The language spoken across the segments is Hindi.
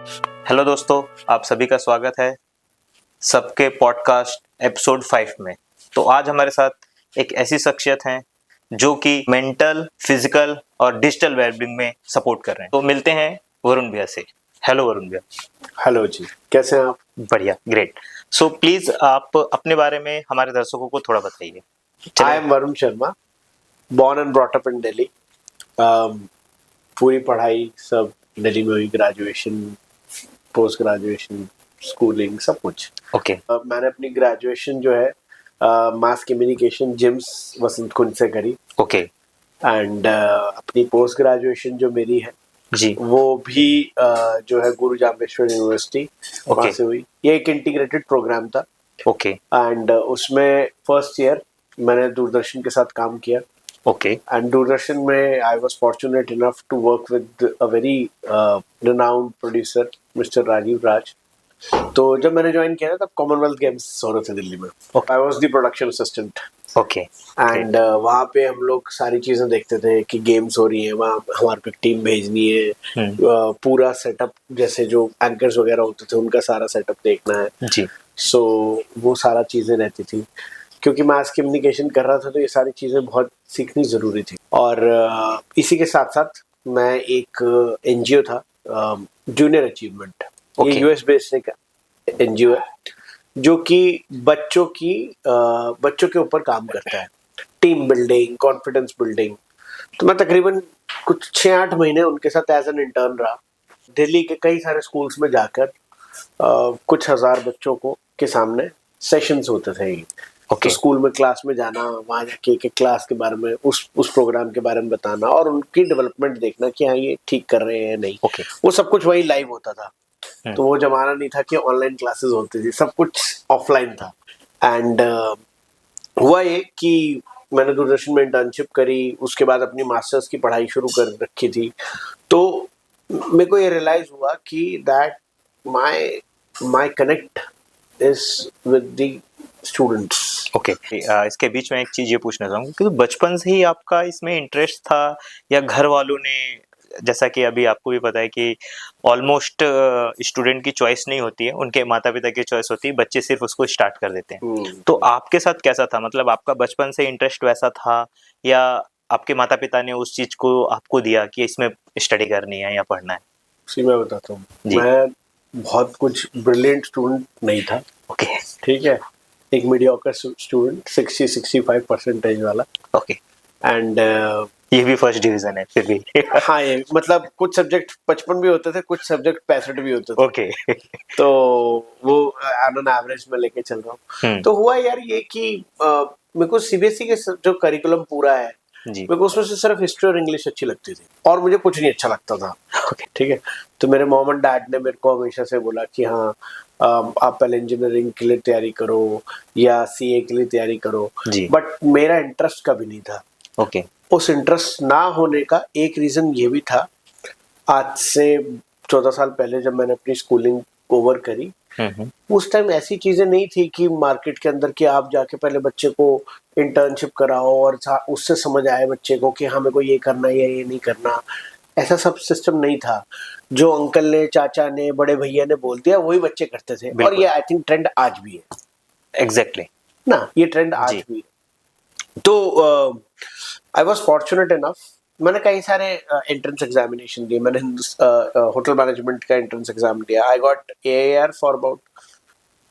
हेलो दोस्तों, आप सभी का स्वागत है सबके पॉडकास्ट एपिसोड 5 में। तो आज हमारे साथ एक ऐसी शख्सियत हैं जो कि मेंटल, फिजिकल और डिजिटल वेलबींग में सपोर्ट कर रहे हैं। तो मिलते हैं वरुण भैया से। हेलो वरुण भैया। हेलो जी, कैसे हैं आप? बढ़िया, ग्रेट। सो प्लीज आप अपने बारे में हमारे दर्शकों को थोड़ा बताइए। I am Varun Sharma, born and brought up in Delhi. पूरी पढ़ाई सब दिल्ली में हुई, ग्रेजुएशन, पोस्ट ग्रेजुएशन, स्कूलिंग, सब कुछ। ओके। मैंने अपनी ग्रेजुएशन जो है मास कम्युनिकेशन जिम्स वसंत कुंज से करी। ओके। एंड अपनी पोस्ट ग्रेजुएशन जो मेरी है जी। वो भी जो है गुरु जाम्बेश्वर यूनिवर्सिटी वहाँ से हुई। ये एक इंटीग्रेटेड प्रोग्राम था। ओके। एंड उसमें फर्स्ट ईयर मैंने दूरदर्शन के साथ काम किया। ओके। एंड दूरदर्शन में I was fortunate enough to work with a very renowned producer mister Rajeev Raj. तो जब मैंने ज्वाइन किया तब कॉमनवेल्थ गेम्स हो रहे थे दिल्ली में। I was the production assistant. Okay. And वहाँ पे हम लोग सारी चीजें देखते थे कि गेम्स हो रही है, वहाँ हमारे पे टीम भेजनी है, पूरा सेटअप, जैसे जो एंकर्स वगैरह होते थे उनका सारा सेटअप देखना है जी। सो वो सारा चीजें रहती थी। क्योंकि मास कम्युनिकेशन कर रहा था तो ये सारी चीजें बहुत सीखनी जरूरी थी। और इसी के साथ साथ मैं एक एनजीओ था, जूनियर अचीवमेंट। ये यूएस बेस्ड एक एनजीओ है जो कि बच्चों के ऊपर काम करता है, टीम बिल्डिंग, कॉन्फिडेंस बिल्डिंग। तो मैं तकरीबन कुछ 6-8 महीने उनके साथ एज एन इंटर्न रहा। दिल्ली के कई सारे स्कूल्स में जाकर कुछ हजार बच्चों को के सामने सेशंस होते थे। तो स्कूल में क्लास में जाना, वहाँ जाके एक क्लास के बारे में, उस प्रोग्राम के बारे में बताना और उनकी डेवलपमेंट देखना कि हाँ ये ठीक कर रहे हैं नहीं। वो सब कुछ वही लाइव होता था। तो वो जमाना नहीं था कि ऑनलाइन क्लासेस होती थी, सब कुछ ऑफलाइन था। एंड हुआ ये कि मैंने दूरदर्शन में इंटर्नशिप करी, उसके बाद अपनी मास्टर्स की पढ़ाई शुरू कर रखी थी। तो मेरे को ये रियलाइज हुआ कि that my connect is with the students. Okay. इसके बीच में एक चीज ये पूछना चाहूंगा कि बचपन से ही आपका इसमें इंटरेस्ट था या घर वालों ने, जैसा कि अभी आपको भी पता है कि ऑलमोस्ट स्टूडेंट की चॉइस नहीं होती है, उनके माता पिता की चॉइस होती है, बच्चे सिर्फ उसको स्टार्ट कर देते हैं। तो आपके साथ कैसा था? मतलब आपका बचपन से इंटरेस्ट वैसा था या आपके माता पिता ने उस चीज को आपको दिया कि इसमें स्टडी करनी है या पढ़ना है? मैं बताता हूँ, मैं बहुत कुछ ब्रिलियंट स्टूडेंट नहीं था। ओके। ठीक है, एक मीडियोकर स्टूडेंट, 60-65 परसेंटेज वाला। ओके। एंड ये भी फर्स्ट डिवीजन है फिर भी। हाँ, ये मतलब कुछ सब्जेक्ट 55 भी होते थे, कुछ सब्जेक्ट 65 भी होते थे। ओके। तो वो ऑन एवरेज में लेके चल रहा हूँ। तो हुआ यार ये कि मेरे को सीबीएसई के जो करिकुलम पूरा है, मेरे को उसमें से सिर्फ हिस्ट्री और इंग्लिश अच्छी लगती थी और मुझे कुछ नहीं अच्छा लगता था। ठीक है, तो मेरे मॉम एंड डैड ने मेरे को हमेशा से बोला कि हाँ आप पहले इंजीनियरिंग के लिए तैयारी करो या सीए के लिए तैयारी करो। बट मेरा इंटरेस्ट कभी नहीं था। ओके। उस इंटरेस्ट ना होने का एक रीजन ये भी था, आज से 14 साल पहले जब मैंने अपनी स्कूलिंग ओवर करी, उस टाइम ऐसी चीजें नहीं थी कि मार्केट के अंदर कि आप जाके पहले बच्चे को इंटर्नशिप कराओ और उससे समझ आए बच्चे को कि हाँ मेरे को ये करना है या ये नहीं करना। ऐसा सब सिस्टम नहीं था। जो अंकल ने, चाचा ने, बड़े भैया ने बोल दिया वही बच्चे करते थे। और ये आई थिंक ट्रेंड आज भी है। एग्जैक्टली ना, ये ट्रेंड आज भी है। तो आई वॉज फॉर्चुनेट इनफ, मैंने कई सारे एंट्रेंस एग्जामिनेशन दिए। मैंने होटल मैनेजमेंट का एंट्रेंस एग्जाम दिया। I got AR for about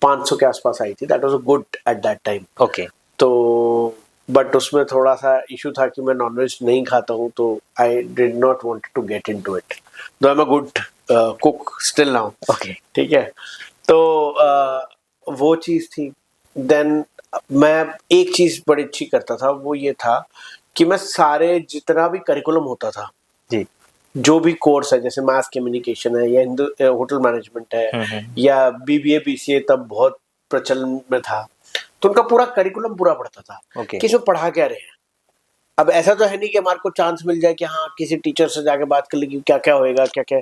500 के आसपास आई थी। That was a good at that time. Okay. तो बट उसमें थोड़ा सा इशू था कि मैं नॉनवेज नहीं खाता हूँ, तो I did not want to get into it, though I am a good cook still now. Okay. ठीक है, तो वो चीज़ थी। देन मैं एक चीज़ बड़ी अच्छी करता था, वो ये था कि मैं सारे जितना भी करिकुलम होता था जी, जो भी कोर्स है, जैसे मास कम्युनिकेशन है या होटल मैनेजमेंट है या बीबीए बीसीए तब बहुत प्रचलन में था, तो उनका पूरा करिकुलम पूरा पढ़ता था कि इसमें पढ़ा क्या रहे हैं। अब ऐसा तो है नहीं कि हमारे को चांस मिल जाए कि हाँ किसी टीचर से जाके बात कर लेगी क्या क्या होएगा क्या क्या।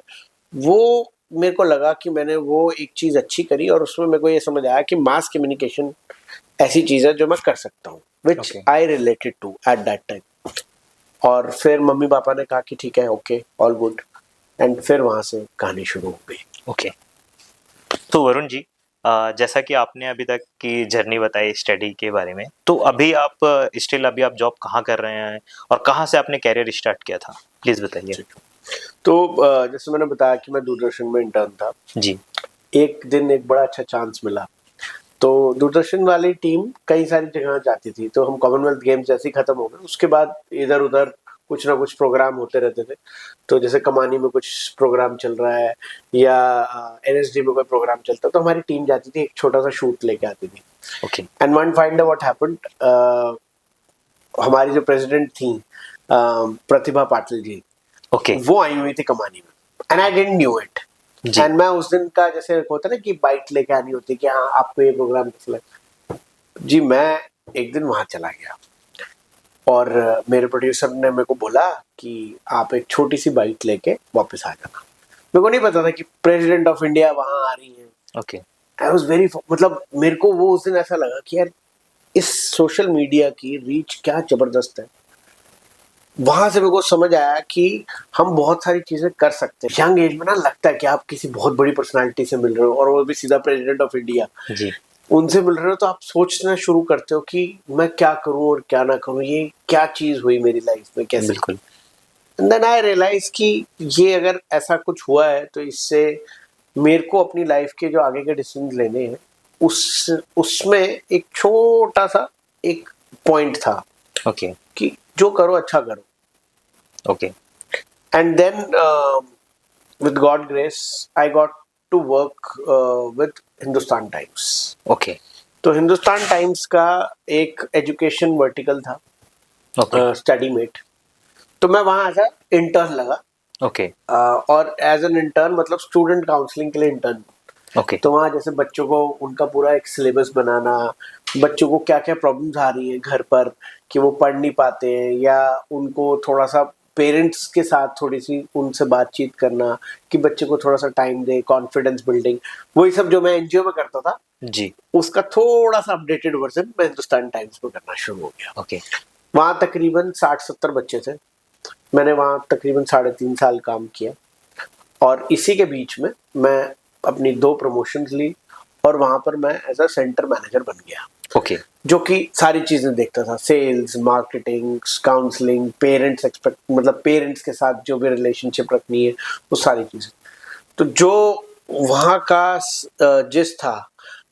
वो मेरे को लगा कि मैंने वो एक चीज़ अच्छी करी और उसमें मेरे को ये समझ आया कि मास कम्युनिकेशन ऐसी चीज़ है जो मैं कर सकता हूँ, which I related to at that time. और फिर मम्मी पापा ने कहा कि ठीक है, ओके, ऑल गुड, एंड फिर वहां से कहानी शुरू हो गई। ओके। तो वरुण जी, जैसा कि आपने अभी तक की जर्नी बताई स्टडी के बारे में, तो अभी आप स्टिल अभी आप जॉब कहाँ कर रहे हैं और कहाँ से आपने करियर स्टार्ट किया था? प्लीज़ बताइए। तो जैसे मैंने बताया कि मैं दूरदर्शन में इंटर्न था। जी। एक दिन एक बड़ा अच्छा चांस मिला। तो दूरदर्शन वाली टीम कई सारी जगह जाती थी, तो हम कॉमनवेल्थ गेम्स जैसे ही खत्म हो गए, उसके बाद इधर-उधर कुछ ना कुछ प्रोग्राम होते रहते थे। तो जैसे कमानी में कुछ प्रोग्राम चल रहा है या एनएसडी में कोई प्रोग्राम चलता है, तो हमारी टीम जाती थी, एक छोटा-सा शूट लेके आती थी। Okay. And one fine day what happened, हमारी जो प्रेसिडेंट थी प्रतिभा पाटिल जी, ओके। वो आई हुई थी कमानी में and I didn't knew it. जी। एंड मैं उस दिन का जैसे होता है ना कि बाइट लेके आनी होती है कि हाँ आपको ये प्रोग्राम कैसा लगा जी, मैं एक दिन वहां चला गया और मेरे प्रोड्यूसर ने मेरे को बोला कि आप एक छोटी सी बाइट लेके वापस आ जाना। मेरे को नहीं पता था कि प्रेसिडेंट ऑफ इंडिया वहां आ रही है। ओके। आई वाज वेरी, मतलब मेरे को वो उस दिन ऐसा लगा कि यार इस सोशल मीडिया की रीच क्या जबरदस्त है। वहां से मेरे को समझ आया कि हम बहुत सारी चीजें कर सकते हैं। यंग एज में ना लगता है कि आप किसी बहुत बड़ी पर्सनालिटी से मिल रहे हो और वो भी सीधा प्रेसिडेंट ऑफ इंडिया, जी। उनसे मिल रहे हो, तो आप सोचना शुरू करते हो कि मैं क्या करूं और क्या ना करूं, ये क्या चीज हुई मेरी लाइफ में, कैसे। बिल्कुल। एंड देन आई रियलाइज कि ये अगर ऐसा कुछ हुआ है तो इससे मेरे को अपनी लाइफ के जो आगे के डिसीजन लेने हैं उसमें एक छोटा सा एक पॉइंट था ओके। कि जो करो अच्छा करो। Okay. And then, with God grace, I got to work with Hindustan Times. Okay. तो हिंदुस्तान टाइम्स का एक एजुकेशन वर्टिकल था, ओके। Study mate. तो मैं वहां एज इंटर्न लगा। ओके। और एज एन इंटर्न मतलब स्टूडेंट काउंसलिंग के लिए इंटर्न। ओके। तो वहाँ जैसे बच्चों को उनका पूरा एक सिलेबस बनाना, बच्चों को क्या क्या प्रॉब्लम्स आ रही हैं घर पर कि वो पढ़ नहीं पाते हैं, या उनको थोड़ा सा पेरेंट्स के साथ थोड़ी सी उनसे बातचीत करना कि बच्चे को थोड़ा सा टाइम दे, कॉन्फिडेंस बिल्डिंग, वही सब जो मैं एनजीओ में करता था जी। उसका थोड़ा सा अपडेटेड वर्जन मैं हिंदुस्तान टाइम्स में करना शुरू हो गया। ओके। वहाँ तकरीबन 60-70 बच्चे थे। मैंने वहाँ तकरीबन 3.5 साल काम किया और इसी के बीच में मैं अपनी 2 प्रमोशंस ली और वहां पर मैं एज अ सेंटर मैनेजर बन गया। ओके। जो कि सारी चीजें देखता था, sales, marketing, counselling, parents expect मतलब पेरेंट्स के साथ जो भी रिलेशनशिप रखनी है वो सारी चीजें। तो जो वहाँ का जिस था,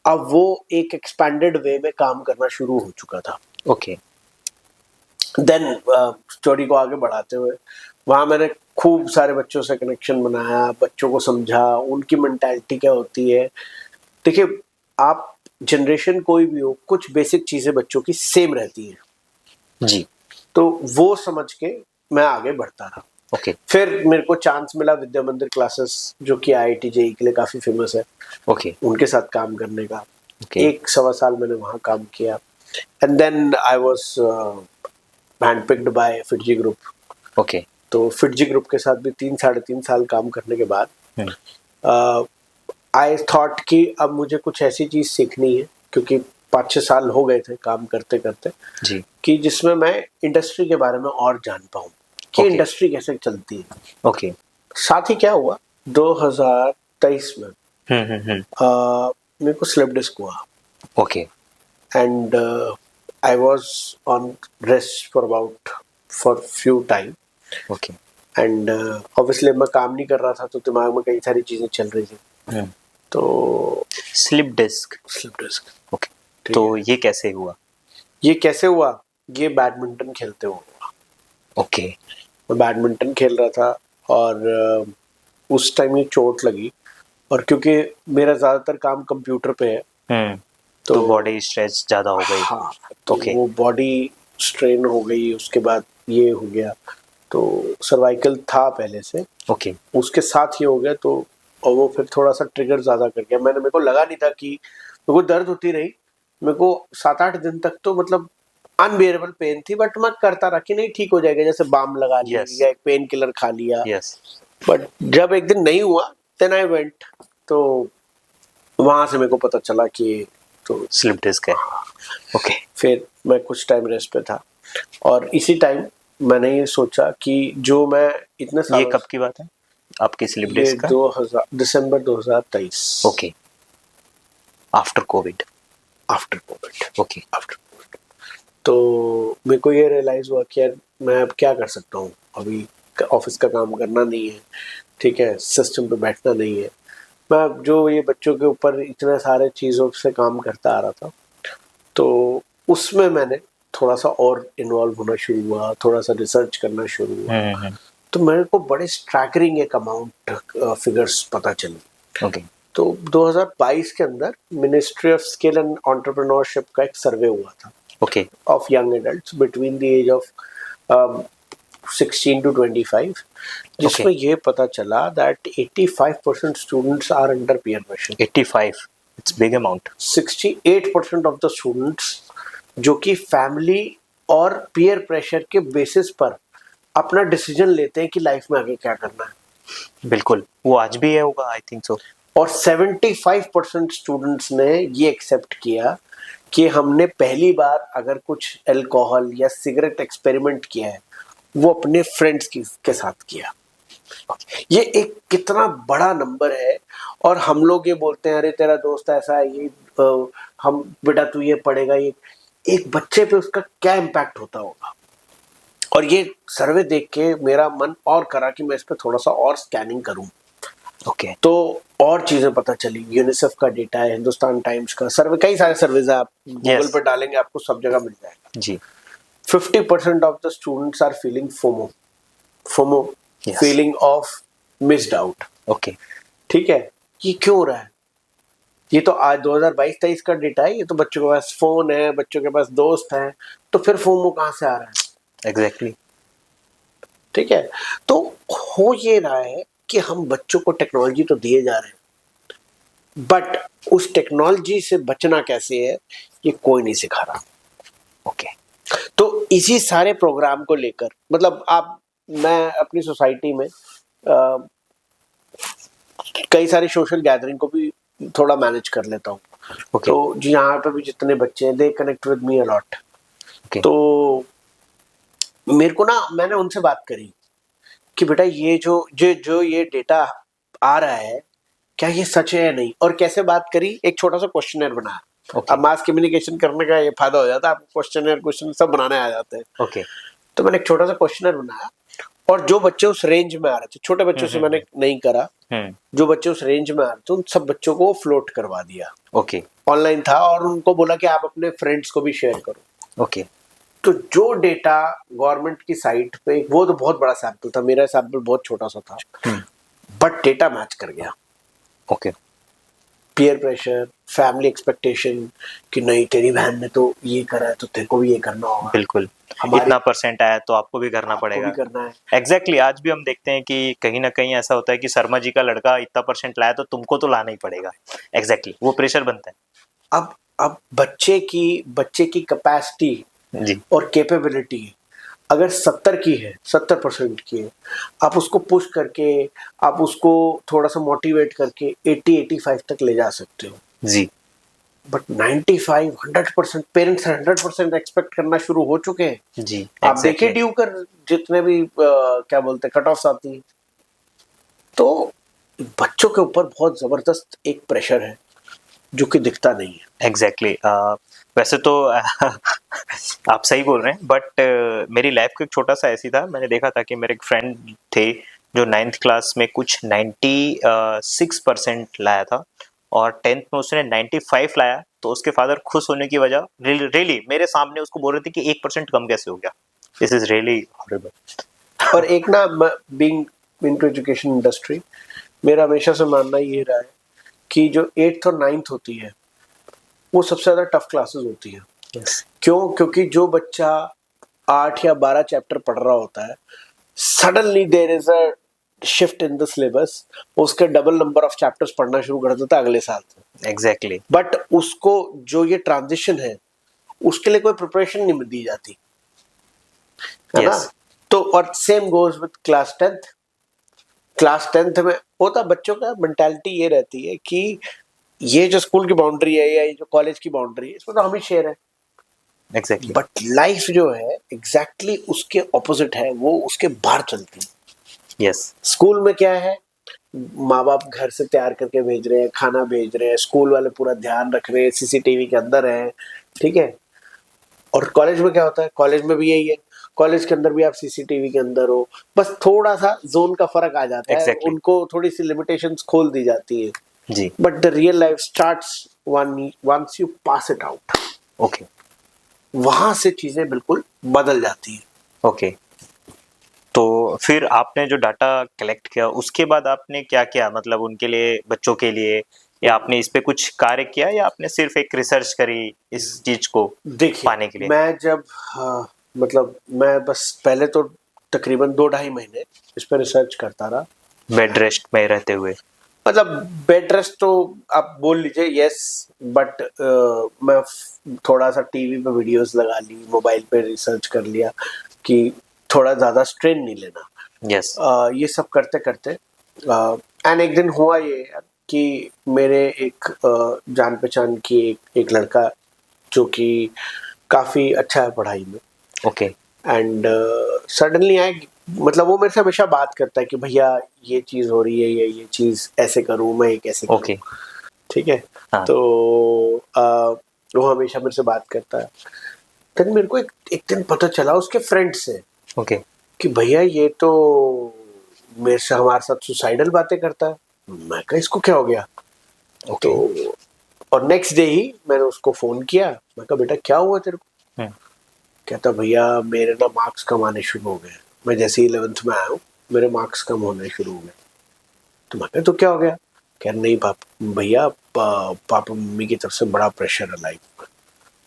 अब वो एक एक्सपैंडेड वे में काम करना शुरू हो चुका था। ओके। देन स्टोरी को आगे बढ़ाते हुए वहाँ मैंने खूब सारे बच्चों से कनेक्शन बनाया, बच्चों को समझा, उनकी मेंटालिटी क्या होती है। देखिए, आप जनरेशन कोई भी हो, कुछ बेसिक चीजें बच्चों की सेम रहती हैं। जी। तो वो समझ के मैं आगे बढ़ता रहा। ओके। फिर मेरे को चांस मिला विद्या मंदिर क्लासेस, जो कि IIT JEE के लिए काफी फेमस है, ओके। उनके साथ काम करने का। ओके। 1-1.25 साल मैंने वहाँ काम किया and then I was handpicked by FIITJEE group. Okay. तो फिटजी ग्रुप के साथ भी 3-3.5 साल काम करने के बाद आई थॉट कि अब मुझे कुछ ऐसी चीज सीखनी है, क्योंकि 5-6 साल हो गए थे काम करते करते, जी। कि जिसमें मैं इंडस्ट्री के बारे में और जान पाऊं कि ओके। इंडस्ट्री कैसे चलती है। ओके। साथ ही क्या हुआ, 2023 में हम्म। मेरे को स्लिप डिस्क हुआ okay. And I was on rest for few time okay. And obviously मैं काम नहीं कर रहा था तो दिमाग में कई सारी चीजें चल रही थी। तो slip disc. Slip disc. Okay. तो ये कैसे हुआ? ये कैसे हुआ, ये बैडमिंटन खेलते हुआ। ओके। मैं बैडमिंटन खेल रहा था और उस टाइम ये चोट लगी, और क्योंकि मेरा ज्यादातर काम कंप्यूटर पे है तो बॉडी स्ट्रेच ज्यादा हो गई। हाँ, तो ओके। वो बॉडी स्ट्रेन हो गई, उसके बाद ये हो गया। तो सर्वाइकल था पहले से, ओके। उसके साथ ही हो गया, तो और वो फिर थोड़ा सा ट्रिगर ज्यादा कर गया। मेरे को लगा नहीं था कि मेरे को दर्द होती रही, मेरे को 7-8 दिन तक तो मतलब अनबियरेबल पेन थी, बट मैं करता रहा कि नहीं ठीक हो जाएगा, जैसे बाम लगा ली या एक पेन किलर खा लिया। बट जब एक दिन नहीं हुआ, देन आई वेंट, तो वहां से मेरे को पता चला कि तो स्लिप डिस्क है। ओके। फिर मैं कुछ टाइम रेस्ट पे था और इसी टाइम मैंने ये सोचा कि जो मैं इतने साल, ये कब की बात है? आपके स्लिप ये डिस्क का? 2000 दिसंबर 2023। Okay, after Covid. After Covid. Okay. After Covid तो मेरे को ये रियलाइज हुआ कि यार मैं अब क्या कर सकता हूँ, अभी ऑफिस का काम करना नहीं है, ठीक है, सिस्टम पे बैठना नहीं है। मैं अब जो ये बच्चों के ऊपर इतने सारे चीज़ों से काम करता आ रहा था, तो उसमें मैंने थोड़ा सा और इन्वॉल्व होना शुरू हुआ, थोड़ा सा रिसर्च करना शुरू हुआ। तो मेरे को बड़े स्ट्रैगरिंग एक अमाउंट फिगर्स पता चले। ओके। तो 2022 के अंदर ministry of skill and entrepreneurship का एक सर्वे हुआ था okay. Of young adults between the age of 16 to 25, जिसमें ये पता चला that 85% students are under peer pressure. 85, it's big amount. 68% of the students जो कि फैमिली और पीयर प्रेशर के बेसिस पर अपना डिसीजन लेते हैं कि लाइफ में आगे क्या करना है। बिल्कुल, वो आज भी है होगा, आई थिंक सो। और 75% स्टूडेंट्स ने ये एक्सेप्ट किया कि हमने पहली बार अगर कुछ अल्कोहल या सिगरेट एक्सपेरिमेंट किया है वो अपने फ्रेंड्स के साथ किया। ये एक कितना बड़ा नंबर है। और हम लोग ये बोलते हैं अरे तेरा दोस्त ऐसा है, ये हम बेटा तू ये पढ़ेगा, ये एक बच्चे पे उसका क्या इम्पैक्ट होता होगा। और ये सर्वे देख के मेरा मन और करा कि मैं इस पे थोड़ा सा और स्कैनिंग करूं। ओके। तो और चीजें पता चली, यूनिसेफ का डेटा है, हिंदुस्तान टाइम्स का सर्वे, कई सारे सर्वेज है, आप गूगल पे डालेंगे आपको सब जगह मिल जाएगा जी। 50% of the students are feeling FOMO. FOMO feeling of missed out. Okay. ठीक है, ये क्यों हो रहा है? ये तो आज 2022-23 का डेटा है, ये तो बच्चों के पास फोन है, बच्चों के पास दोस्त हैं, तो फिर फोमो कहाँ से आ रहा है? एग्जैक्टली। ठीक है, तो हो ये रहा है कि हम बच्चों को टेक्नोलॉजी तो दिए जा रहे हैं, बट उस टेक्नोलॉजी से बचना कैसे है ये कोई नहीं सिखा रहा। ओके। तो इसी सारे प्रोग्राम को लेकर, मतलब मैं अपनी सोसाइटी में कई सारी सोशल गैदरिंग को भी थोड़ा मैनेज कर लेता हूँ। Okay. तो यहाँ पे भी जितने बच्चे हैं they connect with me a lot. तो मेरे को ना, मैंने उनसे बात करी कि बेटा ये जो ये डेटा आ रहा है क्या ये सच है या नहीं, और कैसे बात करी, एक छोटा सा क्वेश्चनर बनाया। अब मास कम्युनिकेशन करने का ये फायदा हो जाता है, आपको क्वेश्चन सब बनाने आ जाते हैं। ओके। तो मैंने एक छोटा सा क्वेश्चनर बनाया, और जो बच्चे उस रेंज में आ रहे थे, छोटे बच्चों से मैंने नहीं करा, जो बच्चे उस रेंज में आ रहे थे उन सब बच्चों को फ्लोट करवा दिया। ओके। ऑनलाइन था, और उनको बोला कि आप अपने फ्रेंड्स को भी शेयर करो। ओके। तो जो डेटा गवर्नमेंट की साइट पे, वो तो बहुत बड़ा सैंपल था, मेरा सैंपल बहुत छोटा सा था, बट डेटा मैच कर गया। Okay. Peer pressure, family expectation कि नहीं तेरी बहन ने तो ये करा है तो तेरे को भी ये करना होगा, बिल्कुल, इतना परसेंट आया तो आपको भी करना पड़ेगा। भी करना है। एग्जैक्टली आज भी हम देखते हैं कि कहीं ना कहीं ऐसा होता है कि शर्मा जी का लड़का इतना परसेंट लाया तो तुमको तो लाना ही पड़ेगा। एग्जैक्टली वो प्रेशर बनता है। अब बच्चे की कैपेसिटी जी। और कैपेबिलिटी अगर 70 की है, 70% की है, आप उसको पुश करके, आप उसको थोड़ा सा मोटिवेट करके 80-85 तक ले जा सकते हो जी। बट 95-100% पेरेंट्स 100% एक्सपेक्ट करना शुरू हो चुके हैं जी। आप देखिए ड्यू कर जितने भी क्या बोलते हैं कट ऑफ आती है, तो बच्चों के ऊपर बहुत जबरदस्त एक प्रेशर है जो कि दिखता नहीं है। एग्जैक्टली वैसे तो आप सही बोल रहे हैं, बट मेरी लाइफ का एक छोटा सा ऐसी था, मैंने देखा था कि मेरे एक फ्रेंड थे जो 9th क्लास में कुछ 96% लाया था और 10th में उसने 95 लाया, तो उसके फादर खुश होने की वजह रियली मेरे सामने उसको बोल रहे थे कि 1% कम कैसे हो गया। This is really horrible. और एक ना, बीइंग इनटू एजुकेशन इंडस्ट्री, मेरा हमेशा से मानना ये रहा है कि जो 8th और 9th होती है वो सबसे ज्यादा टफ क्लासेस होती है। क्यों? क्योंकि जो बच्चा 8 या 12 चैप्टर पढ़ रहा होता है, suddenly there is a shift in the syllabus, उसके डबल नंबर ऑफ चैप्टर्स पढ़ना शुरू कर देता है अगले साल। एग्जैक्टली। बट उसको जो ये ट्रांजिशन है उसके लिए कोई प्रिपरेशन नहीं दी जाती है ना। तो और same goes with class 10th में होता, बच्चों का मेंटालिटी ये रहती है कि ये जो स्कूल की बाउंड्री है या ये जो कॉलेज की बाउंड्री है इसमें तो हम ही शेयर है। एग्जैक्टली। बट लाइफ जो है एग्जैक्टली उसके ऑपोजिट है, वो उसके बाहर चलती है। यस। स्कूल में क्या है, माँ बाप घर से तैयार करके भेज रहे हैं, खाना भेज रहे हैं, स्कूल वाले पूरा ध्यान रख रहे हैं, सीसीटीवी के अंदर है, ठीक है। और कॉलेज में क्या होता है, कॉलेज में भी यही है, कॉलेज के अंदर भी आप सीसीटीवी के अंदर हो, बस थोड़ा सा जोन का फर्क आ जाता है, एग्जैक्टली उनको थोड़ी सी लिमिटेशंस खोल दी जाती है। जी but the real life starts once you pass it out, okay वहां से चीजें बिल्कुल बदल जाती है। ओके। तो फिर आपने जो डाटा कलेक्ट किया उसके बाद आपने क्या किया, मतलब उनके लिए, बच्चों के लिए, या आपने इस पे कुछ कार्य किया या आपने सिर्फ एक रिसर्च करी इस चीज को देखिए, पाने के लिए? मैं जब मतलब मैं बस पहले तो तकरीबन 2-2.5 महीने इस पर रिसर्च करता रहा, बेड रेस्ट में रहते हुए? मतलब बेड रेस्ट तो आप बोल लीजिए, यस, बट मैं थोड़ा सा टीवी पे वीडियोस लगा ली, मोबाइल पे रिसर्च कर लिया कि थोड़ा ज़्यादा स्ट्रेन नहीं लेना। यस ये सब करते करते एंड एक दिन हुआ ये यार कि मेरे एक जान पहचान की एक लड़का जो कि काफ़ी अच्छा है पढ़ाई में, ओके एंड सडनली आई, मतलब वो मेरे से हमेशा बात करता है कि भैया ये चीज़ हो रही है, ये चीज़ ऐसे करूँ, मैं ये कैसे करूँ, ओके ठीक है। हाँ तो वो हमेशा मेरे से बात करता है। फिर मेरे को एक दिन पता चला उसके फ्रेंड से ओके कि भैया ये तो मेरे से हमारे साथ सुसाइडल बातें करता है। मैं कहा इसको क्या हो गया? ओके तो और नेक्स्ट डे ही मैंने उसको फोन किया, मैं कहा बेटा क्या हुआ तेरे को? कहता भैया मेरे ना मार्क्स कम आने शुरू हो गए, मैं जैसे ही 11th में आया हूँ मेरे मार्क्स कम होने शुरू हो गए। तो मैं कहा तो क्या हो गया? कह नहीं भैया पापा मम्मी की तरफ से बड़ा प्रेशर है लाइफ में।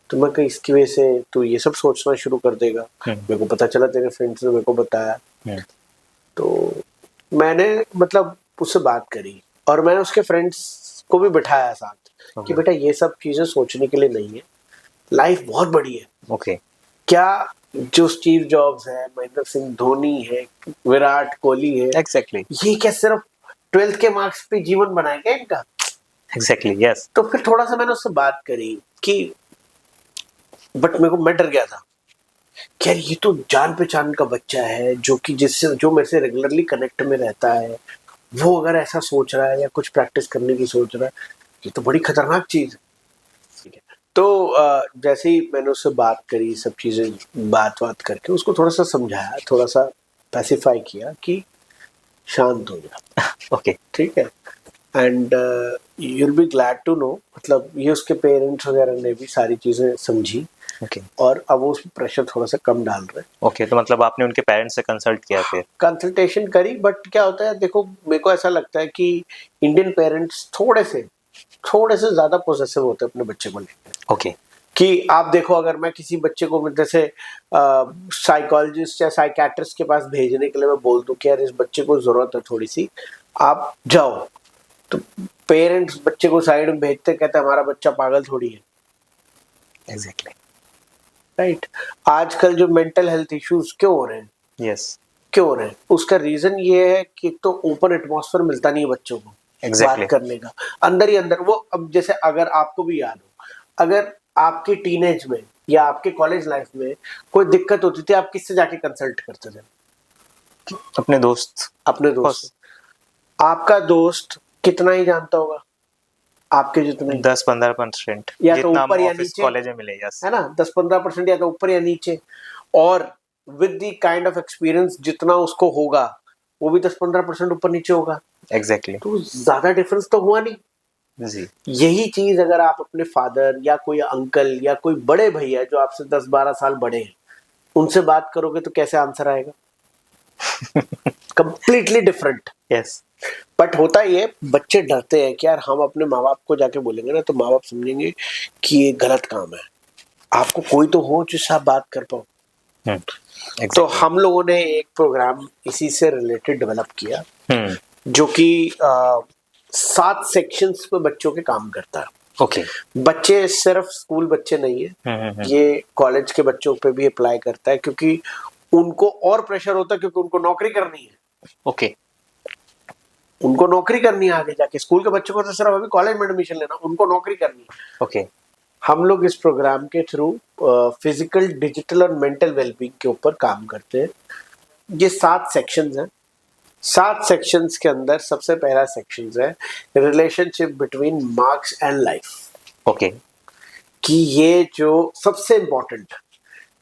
तो मैं कहा इसकी वजह से तू ये सब सोचना शुरू कर देगा? मेरे को पता चला तेरे फ्रेंड्स ने मेरे को बताया। तो मैंने मतलब उससे बात करी और मैंने उसके फ्रेंड्स को भी बिठाया साथ कि बेटा ये सब चीजें सोचने के लिए नहीं है, लाइफ बहुत बड़ी है। ओके क्या जो स्टीव जॉब्स है, महेंद्र सिंह धोनी है, विराट कोहली है, एग्जैक्टली ये क्या सिर्फ 12th के मार्क्स पे जीवन बनाएगा इनका? एग्जैक्टली यस तो फिर थोड़ा सा मैंने उससे बात करी कि बट मेरे को मैं डर गया था कि यार ये तो जान पहचान का बच्चा है जो कि जिससे जो मेरे से रेगुलरली कनेक्ट में रहता है, वो अगर ऐसा सोच रहा है या कुछ प्रैक्टिस करने की सोच रहा है, ये तो बड़ी खतरनाक चीज है। ठीक है, तो जैसे ही मैंने उससे बात करी, सब चीजें बात करके उसको थोड़ा सा समझाया, थोड़ा सा पैसिफाई किया कि शांत हो जा, ओके ठीक है। And you'll be glad to know, मतलब ये उसके पेरेंट्स वगैरह ने भी सारी चीजें समझी ओके और अब वो उस प्रेशर थोड़ा सा कम डाल रहे हैं। ओके। तो मतलब आपने उनके पेरेंट्स से कंसल्ट किया फिर? कंसल्टेशन करी, बट क्या होता है देखो, मेरे को ऐसा लगता है कि इंडियन पेरेंट्स थोड़े से ज्यादा पोसेसिव होते हैं अपने बच्चे को लेकर। ओके कि आप देखो, अगर मैं किसी बच्चे को जैसे साइकोलॉजिस्ट या साइकेट्रिस्ट के पास भेजने के लिए मैं बोल दूं कि यार इस बच्चे को जरूरत है थोड़ी सी, आप जाओ, तो पेरेंट्स बच्चे को साइड में भेजते, कहते हमारा बच्चा पागल थोड़ी है। Exactly right. आजकल जो मेंटल हेल्थ इश्यूज क्यों हो रहे हैं, यस क्यों हो रहे हैं, उसका रीजन ये है कि तो ओपन एटमॉस्फेयर मिलता नहीं है बच्चों को एग्जैक्टली बात करने का, अंदर ही अंदर वो। अब जैसे अगर आपको भी याद हो, अगर आपके टीनेज में या आपके कॉलेज लाइफ में कोई दिक्कत होती थी, आप किससे जाके कंसल्ट करते थे? अपने दोस्त। अपने दोस्त। आपका दोस्त कितना ही जानता होगा आपके जितने? 10-15% या तो जितना ऊपर या ऑफिस नीचे, कॉलेज में मिले। यस है ना, 10-15% या तो ऊपर या नीचे। और with the kind of experience जितना उसको होगा, वो भी 10-15% ऊपर नीचे होगा। एग्जैक्टली तो ज्यादा डिफरेंस तो हुआ नहीं। जी यही चीज अगर आप अपने फादर या कोई अंकल या कोई बड़े भैया जो आपसे 10-12 साल बड़े हैं उनसे बात करोगे तो कैसे आंसर आएगा? Completely different. यस बट होता ये, बच्चे डरते हैं कि यार हम अपने माँ बाप को जाके बोलेंगे ना तो माँ बाप समझेंगे कि ये गलत काम है। आपको कोई तो हो जिससे आप बात कर पाओ। तो हम लोगों ने एक प्रोग्राम इसी से रिलेटेड डेवलप किया जो कि 7 सेक्शंस पे बच्चों के काम करता है। ओके बच्चे सिर्फ स्कूल बच्चे नहीं है, ये कॉलेज के बच्चों पे भी अप्लाई करता है, क्योंकि उनको और प्रेशर होता है, क्योंकि उनको नौकरी करनी है। ओके उनको नौकरी करनी है आगे जाके। स्कूल के बच्चों को तो सिर्फ अभी कॉलेज में एडमिशन लेना, उनको नौकरी करनी है। ओके हम लोग इस प्रोग्राम के थ्रू फिजिकल, डिजिटल और मेंटल वेलबींग के ऊपर काम करते हैं। ये 7 सेक्शंस हैं, 7 सेक्शंस के अंदर सबसे पहला सेक्शन है relationship between marks and life. Okay. कि ये जो सबसे इम्पोर्टेंट,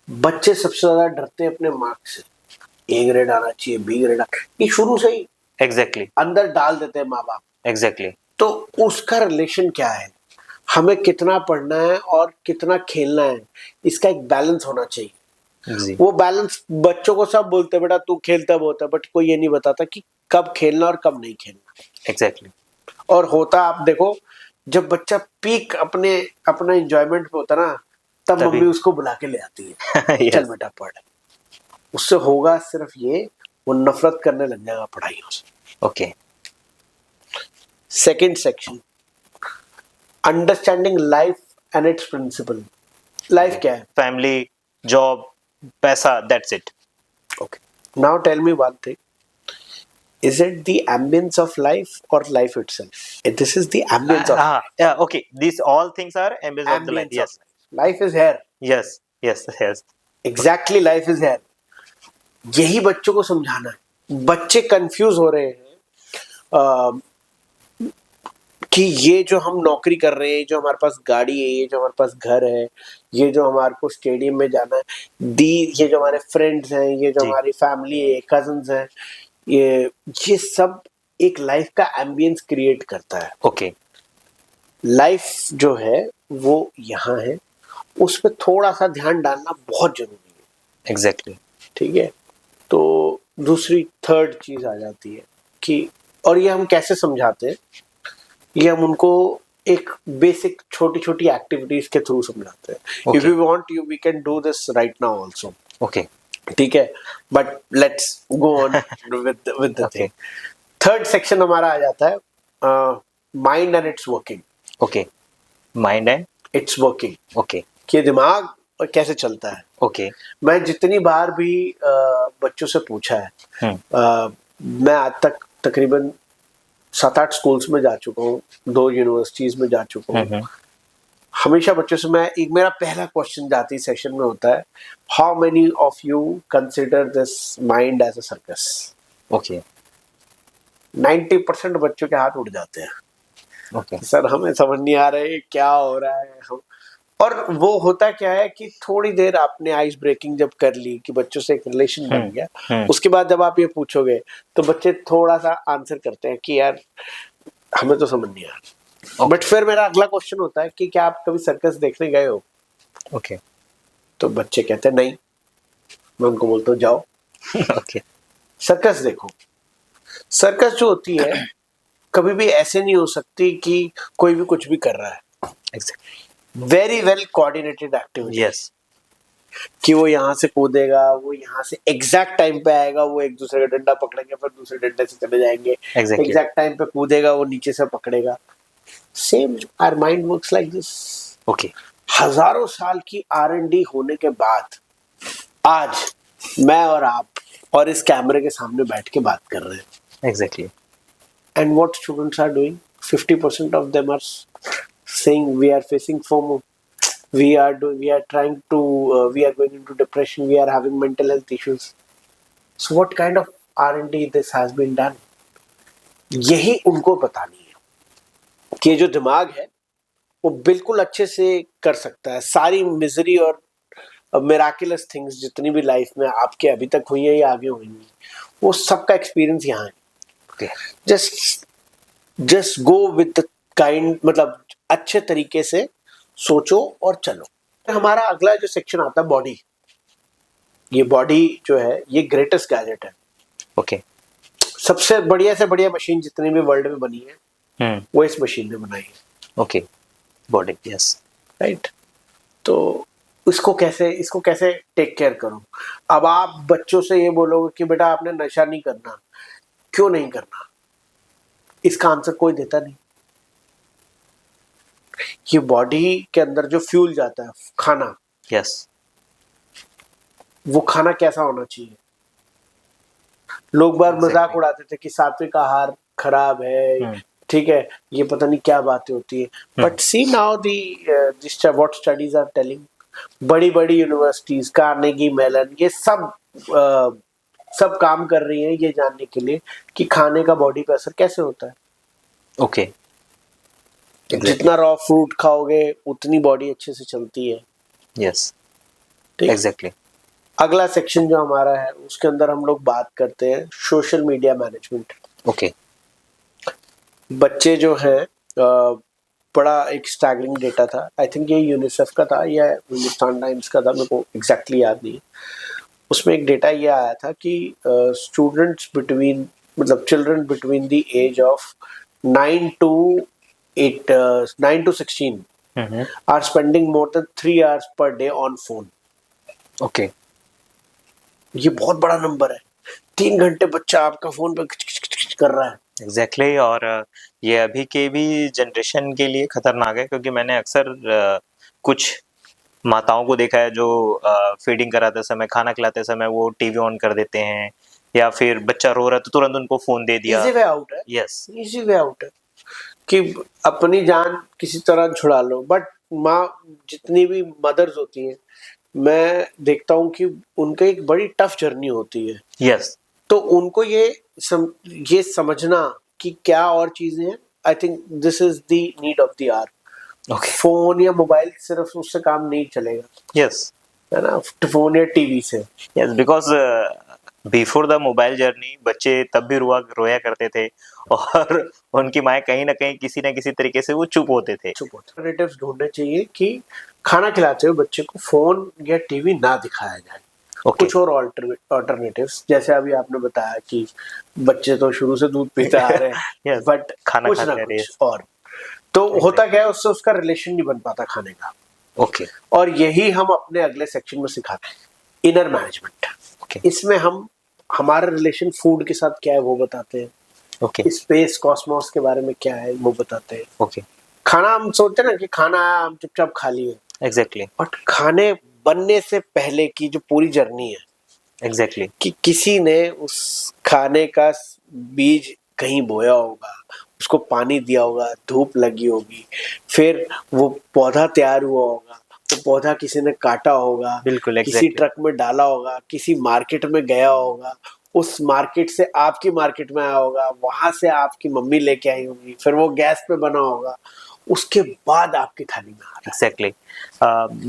बच्चे सबसे ज्यादा डरते हैं अपने मार्क्स से, ए ग्रेड आना चाहिए, बी ग्रेड ये शुरू से ही एग्जैक्टली अंदर डाल देते हैं माँ बाप। एग्जैक्टली। तो उसका रिलेशन क्या है, हमें कितना पढ़ना है और कितना खेलना है, इसका एक बैलेंस होना चाहिए। जी। वो बैलेंस बच्चों को सब बोलते हैं बेटा तू खेलता बहुत है, बट कोई ये नहीं बताता कि कब खेलना और कब नहीं खेलना। एग्जैक्टली। और होता आप देखो, जब बच्चा पीक अपना एंजॉयमेंट पे होता ना, तब तभी। मम्मी उसको बुला के ले आती है Yes. चल बेटा पढ़। उससे होगा सिर्फ ये, वो नफरत करने लग जाएगा पढ़ाइयों से। Okay. Second section, understanding life and its principle. Life क्या है? फैमिली, जॉब, पैसा, that's it. Okay. Now tell me one thing. Is it the ambience of life or life itself? This is the ambience of yeah, okay, these all things are ambience of the life. ambience Yes. of life. Life is here. Yes, yes, yes. Exactly, life is here. यही बच्चों को समझाना है। बच्चे कंफ्यूज हो रहे हैं कि ये जो हम नौकरी कर रहे हैं, जो हमारे पास गाड़ी है, ये जो हमारे पास घर है, ये जो हमारे को स्टेडियम में जाना है, ये जो हमारे फ्रेंड्स हैं, ये जो जी। हमारी फैमिली है, कजन्स हैं, ये सब एक लाइफ का एम्बियंस क्रिएट करता है। ओके। लाइफ जो है वो यहाँ है, उस पर थोड़ा सा ध्यान डालना बहुत जरूरी है। एग्जैक्टली। ठीक है। तो दूसरी थर्ड चीज आ जाती है कि, और ये हम कैसे समझाते हैं, ये हम उनको एक बेसिक छोटी छोटी एक्टिविटीज के थ्रू समझाते हैं। If you want you we can do this right now also. Okay. ठीक है, but let's go on with the thing. Third section हमारा आ जाता है mind and its working. Okay. Mind and its working, okay. कि दिमाग कैसे चलता है। ओके। मैं जितनी बार भी बच्चों से पूछा है, मैं आज तक तकरीबन 7-8 स्कूल्स में जा चुका हूँ, 2 यूनिवर्सिटीज में जा चुका हूँ। हमेशा बच्चों से मेरा पहला क्वेश्चन जाती सेशन में होता है, how many of you consider this mind as a circus. Okay. 90% बच्चों के हाथ उड़ जाते हैं। ओके। सर हमें समझ नहीं आ रहा है क्या हो रहा है। हम, और वो होता क्या है कि थोड़ी देर आपने आइस ब्रेकिंग जब कर ली, कि बच्चों से एक रिलेशन बन गया, उसके बाद जब आप ये पूछोगे तो बच्चे थोड़ा सा आंसर करते हैं कि यार हमें तो समझ नहीं आ रहा। बट फिर मेरा अगला क्वेश्चन होता है कि क्या आप कभी सर्कस देखने गए हो? ओके। तो बच्चे कहते हैं नहीं। मैं उनको बोलता हूँ जाओ ओके। सर्कस देखो। सर्कस जो होती है कभी भी ऐसे नहीं हो सकती कि कोई भी कुछ भी कर रहा है। Exactly. Very well coordinated activity. Yes. कि वो यहाँ से कूदेगा, वो यहाँ से एग्जैक्ट टाइम पे आएगा, वो एक दूसरे का डंडा पकड़ेंगे, फिर दूसरे डंडे से चले जाएंगे, Exactly. एग्जैक्ट टाइम पे कूदेगा, वो नीचे से पकड़ेगा। Same our mind works like this. Okay. हजारों साल की R&D होने के बाद आज मैं और आप और इस कैमरे के सामने बैठ के बात कर रहे हैं। Exactly. And what students are doing, 50% of them are saying we are facing FOMO, we are trying to we are going into depression, we are having mental health issues. So what kind of R&D this has been done? यही उनको बतानी है कि जो दिमाग है वो बिल्कुल अच्छे से कर सकता है सारी मिजरी और मिराकुलस थिंग्स जितनी भी लाइफ में आपके अभी तक हुई है या आगे होंगी, वो सबका एक्सपीरियंस यहाँ है। Just go with the kind, मतलब अच्छे तरीके से सोचो और चलो। हमारा अगला जो सेक्शन आता है बॉडी। ये बॉडी जो है ये ग्रेटेस्ट गैजेट है। ओके। सबसे बढ़िया से बढ़िया मशीन जितनी भी वर्ल्ड में बनी है वो इस मशीन ने बनाई है। ओके। Body, yes, right. तो इसको कैसे टेक केयर करूं। अब आप बच्चों से ये बोलोगे कि बेटा आपने नशा नहीं करना, क्यों नहीं करना, इसका आंसर कोई देता नहीं। ये बॉडी के अंदर जो फ्यूल जाता है खाना, यस, वो खाना कैसा होना चाहिए। लोग बार मजाक उड़ाते थे कि सात्विक आहार खराब है, ठीक है, ये पता नहीं क्या बातें होती है। But see now what studies are telling, बड़ी बड़ी यूनिवर्सिटीज, कार्नेगी मेलन, ये सब सब काम कर रही हैं ये जानने के लिए कि खाने का बॉडी पे असर कैसे होता है। ओके, जितना रॉ फ्रूट खाओगे उतनी बॉडी अच्छे से चलती है। यस, ठीक। एग्जैक्टली। अगला सेक्शन जो हमारा है उसके अंदर हम लोग बात करते हैं सोशल मीडिया मैनेजमेंट। ओके, बच्चे जो हैं बड़ा एक स्टैगरिंग डेटा था, आई थिंक ये यूनिसेफ का था या हिंदुस्तान टाइम्स का था, मेरे को एग्जैक्टली याद नहीं। उसमें एक डेटा ये आया था कि स्टूडेंट्स बिटवीन मतलब children between the age of 9 to 16 are spending more than 3 hours per day on phone. Okay, ये बहुत बड़ा नंबर है। 3 घंटे बच्चा आपका फोन पे खिच कर रहा है। एग्जैक्टली। और ये अभी के भी जनरेशन के लिए खतरनाक है, क्योंकि मैंने अक्सर कुछ माताओं को देखा है जो फीडिंग कराते समय, खाना खिलाते समय वो टीवी ऑन कर देते हैं, या फिर बच्चा रो रहा है तो तुरंत उनको फोन दे दिया। इजी वे आउट है। यस, इजी वे आउट है कि अपनी जान किसी तरह छुड़ा लो। बट माँ जितनी भी मदर्स होती हैं, मैं देखता हूँ कि उनका एक बड़ी टफ जर्नी होती है। यस, तो उनको ये समझना कि क्या और चीजें हैं, I think this is the need of the hour. Okay, phone या मोबाइल सिर्फ उससे काम नहीं चलेगा, यस, है ना, फोन या टीवी से। Yes, because before the mobile journey बच्चे तब भी रोया करते थे, और उनकी माएँ कहीं ना कहीं किसी न किसी तरीके से वो चुप होते थे। चुप होते अल्टरनेटिव्स ढूंढने चाहिए कि खाना खिलाते हुए बच्चे को फोन या टीवी ना दिखाया जाए। ओके, कुछ और ऑल्टरनेटिव्स, जैसे अभी आपने बताया कि बच्चे तो शुरू से दूध पीते आ रहे हैं, Yes, बट खाना कुछ खाते ना आ रहे कुछ और तो होता क्या है, उससे उसका रिलेशन नहीं बन पाता खाने का। ओके, और यही हम अपने अगले सेक्शन में सिखाते हैं, इनर मैनेजमेंट। ओके, इसमें हम हमारा रिलेशन फूड के साथ क्या है वो बताते हैं, ओके, स्पेस कॉस्मोस के बारे में क्या है वो बताते हैं। ओके, खाना हम सोचते हैं ना कि खाना आया हम चुपचाप खा लिए, एग्जैक्टली, बट खाने बनने से पहले की जो पूरी जर्नी है एग्जैक्टली, कि किसी ने उस खाने का बीज कहीं बोया होगा, उसको पानी दिया होगा, धूप लगी होगी, फिर वो पौधा तैयार हुआ होगा, वो पौधा किसी ने काटा होगा, बिल्कुल, किसी एग्जैक्टली, ट्रक में डाला होगा, किसी मार्केट में गया होगा, उस मार्केट से आपकी मार्केट में आया होगा, वहां से आपकी मम्मी लेके आई होगी, फिर वो गैस पे बना होगा, उसके बाद आपकी थाली में आ रहा है। एग्जैक्टली।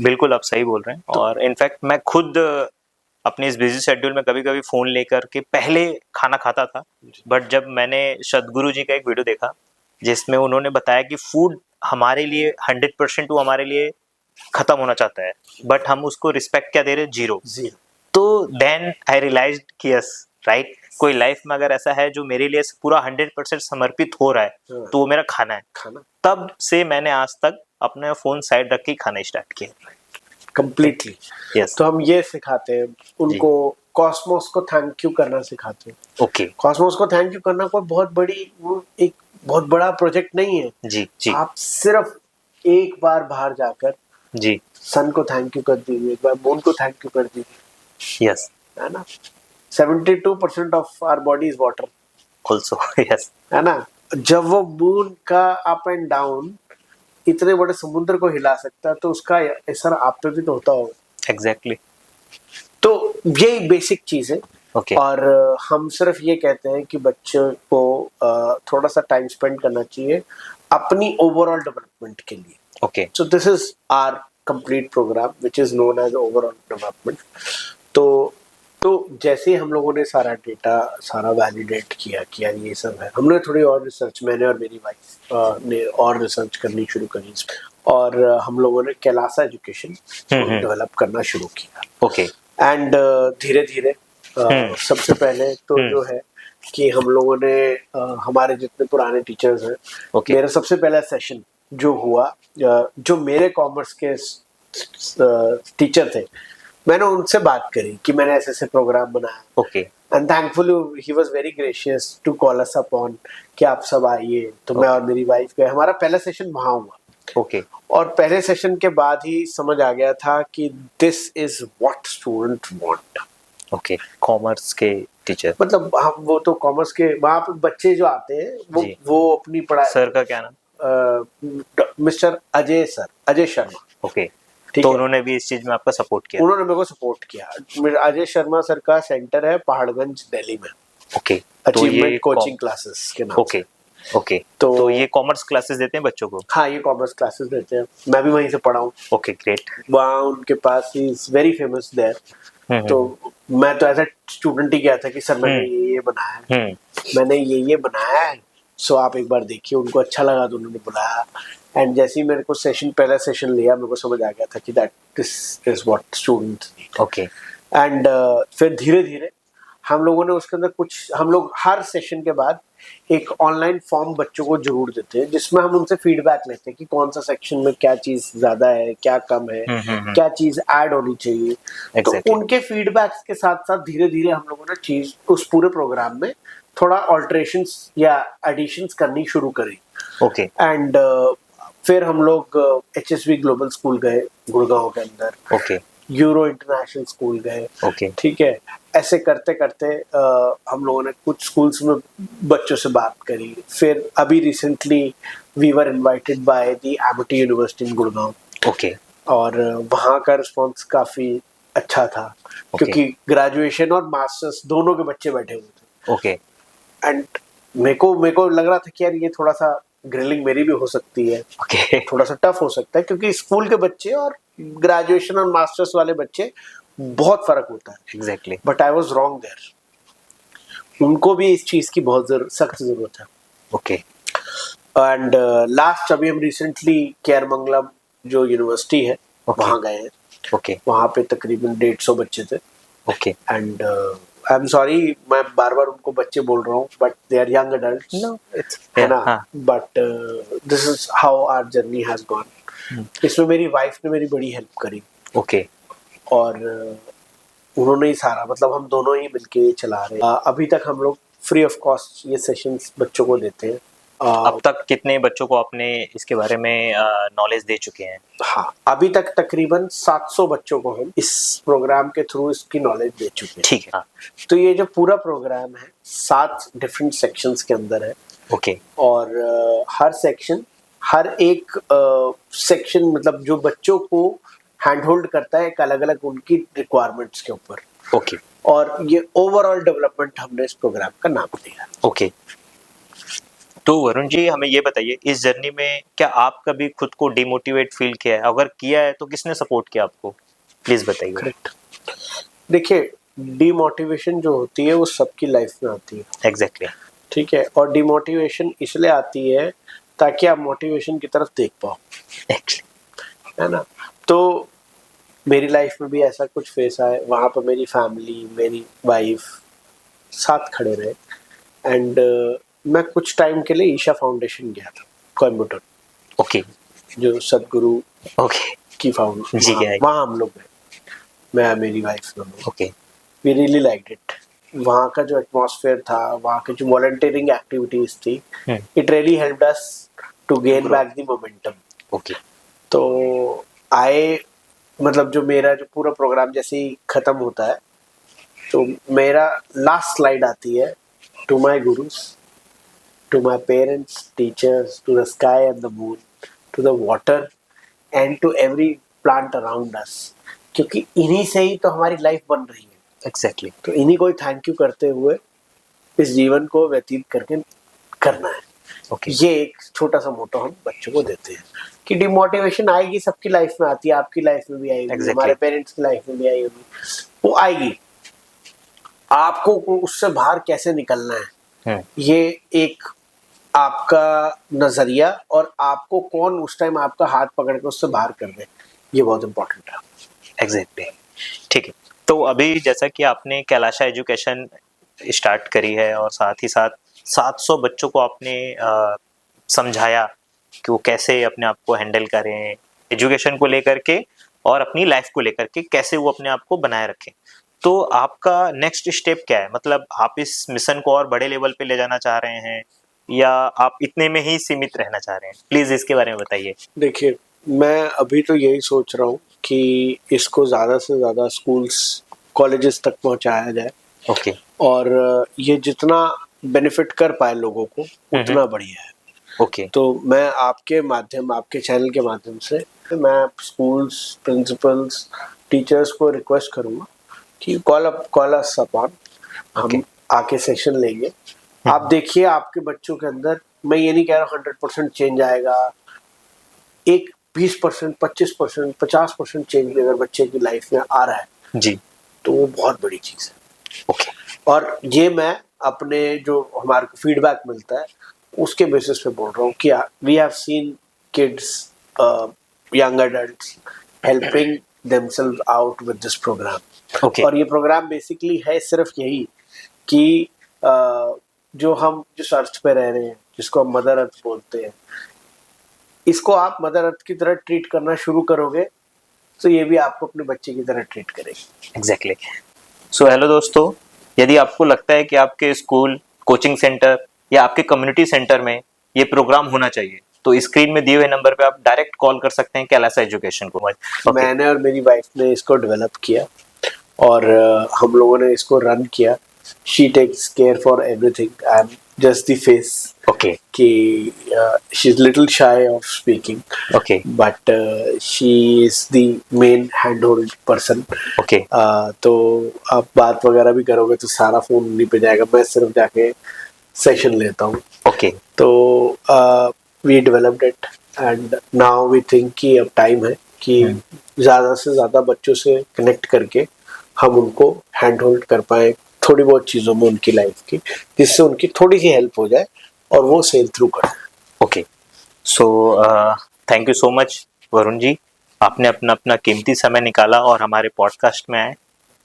बिल्कुल आप सही बोल रहे हैं। और इनफैक्ट मैं खुद अपने इस बिजी शेड्यूल में कभी कभी फ़ोन लेकर के पहले खाना खाता था, बट जब मैंने सदगुरु जी का एक वीडियो देखा जिसमें उन्होंने बताया कि फूड हमारे लिए 100% वो हमारे लिए ख़त्म होना चाहता है, बट हम उसको रिस्पेक्ट क्या दे रहे हैं, जीरो। जीरो। तो देन आई रियलाइज्ड कि यस, राइट, कोई लाइफ में अगर ऐसा है जो मेरे लिए पूरा 100% समर्पित हो रहा है, तो वो मेरा खाना है। खाना तब से मैंने आज तक अपना फ़ोन साइड रख के ही खाना स्टार्ट किया। कंप्लीटली। यस, तो हम ये सिखाते हैं उनको, कॉस्मोस को थैंक यू करना सिखाते हैं। ओके, कॉस्मोस को थैंक यू करना कोई बहुत बड़ी वो एक बहुत बड़ा प्रोजेक्ट नहीं है। जी, जी, आप सिर्फ एक बार बाहर जाकर जी, सन को थैंक यू कर दीजिए, एक बार मून को थैंक यू कर दीजिए, यस, है ना। 72% of our body is water, also, yes, है ना। जब वो मून का अप एंड डाउन इतने बड़े समुद्र को हिला सकता है, तो उसका असर आप पे भी तो होता होगा। एग्जैक्टली, तो यही बेसिक चीज है। ओके, और हम सिर्फ ये कहते हैं कि बच्चों को थोड़ा सा टाइम स्पेंड करना चाहिए अपनी ओवरऑल डेवलपमेंट के लिए। Okay, so this is our complete program which is known as overall development. तो जैसे हम लोगों ने सारा डेटा सारा वैलिडेट किया कि यार ये सब है, हमने थोड़ी और रिसर्च, मैंने और मेरी वाइफ ने और रिसर्च करनी शुरू करी और हम लोगों ने कैलासा एजुकेशन डेवलप करना शुरू किया। ओके, एंड धीरे धीरे सबसे पहले तो जो है कि हम लोगों ने हमारे जितने पुराने टीचर्स हैं, Okay. मेरा सबसे पहला सेशन जो हुआ, जो मेरे कॉमर्स के टीचर थे, मैंने उनसे बात करी कि मैंने ऐसे ऐसे प्रोग्राम बनाया। Okay, and thankfully he was very gracious to call us upon कि आप सब आइए। तो मैं और मेरी वाइफ गए, हमारा पहला सेशन वहाँ हुआ। ओके, और पहले सेशन के बाद ही समझ आ गया था कि this is what student want. Okay, commerce के टीचर, मतलब हम वो तो कॉमर्स के वहाँ पे बच्चे जो आते हैं वो अपनी पढ़ाई। सर का क्या नाम? मिस्टर अजय शर्मा। ओके, ठीक तो है, उन्होंने भी इस चीज में आपका सपोर्ट किया। उन्होंने मेरे को सपोर्ट किया। मेरे अजय शर्मा सर का सेंटर है पहाड़गंज दिल्ली में, ओके, तो अचीवमेंट ये कोचिंग क्लासेस के नाम ओके से। ओके, तो ये कॉमर्स क्लासेस देते हैं बच्चों को। हाँ, ये कॉमर्स क्लासेस देते हैं, मैं भी वहीं से पढ़ा हूँ। Okay, great. वहाँ उनके पास इज वेरी फेमस देयर। तो मैं तो एज अ स्टूडेंट ही गया था कि सर मैंने ये बनाया है, मैंने ये बनाया है, सो आप एक बार देखिए। उनको अच्छा लगा तो उन्होंने बुलाया, एंड जैसे ही मेरे को पहला सेशन लिया, मेरे को समझ आ गया था कि that this is what students need. Okay, and फिर धीरे धीरे हम लोगों ने उसके अंदर कुछ, हम लोग हर सेशन के बाद एक ऑनलाइन फॉर्म बच्चों को जरूर देते हैं, जिसमें हम उनसे फीडबैक लेते हैं कि कौन सा सेक्शन में क्या चीज ज्यादा है, क्या कम है, क्या चीज ऐड होनी चाहिए। Exactly. तो उनके फीडबैक्स के साथ साथ धीरे धीरे हम लोगों ने चीज उस पूरे प्रोग्राम में थोड़ा ऑल्टरेशंस या एडिशंस करनी शुरू करी। ओके, एंड फिर हम लोग HSV ग्लोबल स्कूल गए गुड़गांव के अंदर, ओके, यूरो इंटरनेशनल स्कूल गए, ओके, ठीक है। ऐसे करते करते हम लोगों ने कुछ स्कूल्स में बच्चों से बात करी। फिर अभी recently we were invited by the Amity University in Gurgaon, okay, और वहाँ का रिस्पॉन्स काफी अच्छा था, क्योंकि ग्रेजुएशन और मास्टर्स दोनों के बच्चे बैठे हुए थे। ओके, एंड मेरे को लग रहा था कि यार ये थोड़ा सा ग्रिलिंग मेरी भी हो सकती है, ओके, थोड़ा सा टफ हो सकता है, क्योंकि स्कूल के बच्चे और ग्रेजुएशन और मास्टर्स वाले बच्चे बहुत फर्क होता है। Exactly, but I was wrong there, उनको भी इस चीज की बहुत सख्त जरूरत है। ओके, एंड लास्ट अभी हम रिसेंटली केयरमंगलम जो यूनिवर्सिटी है वहाँ गए हैं। ओके, वहाँ पे तकरीबन 150 बच्चे थे। Okay, and I am sorry, मैं बार बार उनको बच्चे बोल रहा हूँ, but they are young adults, है ना। But this is how our journey has gone. इसमें मेरी वाइफ ने मेरी बड़ी हेल्प करी। ओके, और उन्होंने ही सारा, मतलब हम दोनों ही मिलके चला रहे हैं। अभी तक हम लोग फ्री ऑफ कॉस्ट ये सेशंस बच्चों को देते हैं। अब तक कितने बच्चों को आपने इसके बारे में नॉलेज दे चुके हैं? हाँ, अभी तक तकरीबन 700 बच्चों को हम इस प्रोग्राम के थ्रू इसकी नॉलेज दे चुके हैं। ठीक है, हाँ। तो ये जो पूरा प्रोग्राम है 7 डिफरेंट सेक्शंस के अंदर है। ओके, और हर सेक्शन, हर एक सेक्शन मतलब जो बच्चों को हैंड होल्ड करता है एक अलग अलग उनकी रिक्वायरमेंट्स के ऊपर। ओके, और ये ओवरऑल डेवलपमेंट हमने इस प्रोग्राम का नाम दिया। ओके। तो वरुण जी हमें ये बताइए, इस जर्नी में क्या आप कभी खुद को डिमोटिवेट फील किया है? अगर किया है तो किसने सपोर्ट किया आपको? प्लीज बताइए। करेक्ट। देखिए, डिमोटिवेशन जो होती है वो सबकी लाइफ में आती है। एग्जैक्टली। ठीक है, और डिमोटिवेशन इसलिए आती है ताकि आप मोटिवेशन की तरफ देख पाओ, है ना। तो मेरी लाइफ में भी ऐसा कुछ फेस आया, वहाँ पर मेरी फैमिली, मेरी वाइफ साथ खड़े रहे। एंड मैं कुछ टाइम के लिए ईशा फाउंडेशन गया था कोयम्बटूर। ओके, जो सदगुरु ओके की फाउंडेशन, जी, क्या है? वहाँ हम लोग गए, मैं मेरी वाइफ दोनों। Okay, we really liked it. वहाँ का जो एटमॉस्फेयर था, वहाँ की जो वॉलंटियरिंग एक्टिविटीज थी, it really helped us to gain back the momentum. Okay. तो मतलब जो मेरा जो पूरा प्रोग्राम जैसे ही खत्म होता है, तो मेरा लास्ट स्लाइड आती है, to my gurus, to my parents, teachers, to the sky and the moon, to the water and to every plant around us, क्योंकि इन्हीं से ही तो हमारी लाइफ बन रही है। एग्जैक्टली। तो इन्हीं को थैंक यू करते हुए इस जीवन को व्यतीत करके करना है। ओके, ये एक छोटा सा मोटो हम बच्चों को देते हैं कि डिमोटिवेशन आएगी, सबकी लाइफ में आती है, आपकी लाइफ में भी आएगी, Exactly. हमारे पेरेंट्स की लाइफ में भी आई होगी, वो आएगी। आपको उससे बाहर कैसे निकलना है, ये एक आपका नजरिया, और आपको कौन उस टाइम आपका हाथ पकड़ के उससे बाहर कर दे, ये बहुत इंपॉर्टेंट है। एग्जैक्टली, ठीक है। तो अभी जैसा कि आपने कैलाशा एजुकेशन स्टार्ट करी है और साथ ही साथ 700 बच्चों को आपने समझाया कि वो कैसे अपने आप को हैंडल करें एजुकेशन को लेकर के और अपनी लाइफ को लेकर के, कैसे वो अपने आप को बनाए रखें। तो आपका नेक्स्ट स्टेप क्या है? मतलब आप इस मिशन को और बड़े लेवल पे ले जाना चाह रहे हैं या आप इतने में ही सीमित रहना चाह रहे हैं? प्लीज इसके बारे में बताइए। देखिए, मैं अभी तो यही सोच रहा हूँ कि इसको ज़्यादा से ज़्यादा स्कूल्स, कॉलेजेस तक पहुँचाया जाए। ओके, और ये जितना बेनिफिट कर पाए लोगों को उतना बढ़िया है। ओके। तो मैं आपके चैनल के माध्यम से मैं स्कूल्स, प्रिंसिपल्स, टीचर्स को रिक्वेस्ट करूंगा कि कॉल अस अपॉन, ओके। हम आके सेशन लेंगे। आप देखिए आपके बच्चों के अंदर, मैं ये नहीं कह रहा 100% चेंज आएगा, एक 20%, 25%, 50% चेंज भी अगर बच्चे की लाइफ में आ रहा है जी। तो वो बहुत बड़ी चीज है। ओके। और ये मैं अपने जो हमारे को फीडबैक मिलता है उसके बेसिस पे बोल रहा हूँ कि we have seen kids, young adults helping themselves out with this program. Okay. और ये प्रोग्राम बेसिकली है सिर्फ यही कि जिस अर्थ पे रह रहे हैं, जिसको हम मदर अर्थ बोलते हैं, इसको आप मदर अर्थ की तरह ट्रीट करना शुरू करोगे तो ये भी आपको अपने बच्चे की तरह ट्रीट करेगी। एग्जैक्टली। सो हेलो दोस्तों, यदि आपको लगता है कि आपके स्कूल, कोचिंग सेंटर या आपके कम्युनिटी सेंटर में ये प्रोग्राम होना चाहिए, तो स्क्रीन में दिए हुए नंबर पे आप डायरेक्ट कॉल कर सकते हैं कैलाश एजुकेशन को। ओके। मैंने और मेरी वाइफ ने इसको डेवलप किया और हम लोगों ने इसको रन किया। She takes care for everything, I am just the face. Okay. कि she is little shy of speaking, okay. But she is the main hand hold person. Okay. तो आप बात वगैरह भी करोगे तो सारा फोन उन्हीं पे जाएगा, मैं सिर्फ जाके सेशन लेता हूँ। ओके। तो we developed it and now we think कि अब टाइम है कि ज़्यादा से ज़्यादा बच्चों से कनेक्ट करके हम उनको हैंड होल्ड कर पाए थोड़ी बहुत चीज़ों में उनकी लाइफ की, जिससे उनकी थोड़ी सी हेल्प हो जाए और वो सेल थ्रू कर। Okay. So thank you so much Varun ji, आपने अपना अपना कीमती समय निकाला और हमारे पॉडकास्ट में आए।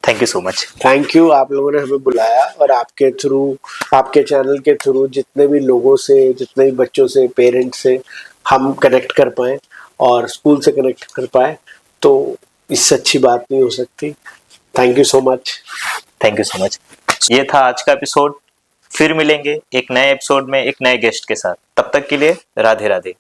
Thank you so much. Thank you, आप लोगों ने हमें बुलाया और आपके थ्रू, आपके चैनल के थ्रू जितने भी लोगों से, जितने भी बच्चों से, पेरेंट्स से हम कनेक्ट कर पाए और स्कूल से कनेक्ट कर पाए, तो इससे अच्छी बात नहीं हो सकती। Thank you so much. Thank you so much. ये था आज का एपिसोड। फिर मिलेंगे एक नए एपिसोड में एक नए गेस्ट के साथ। तब तक के लिए राधे राधे।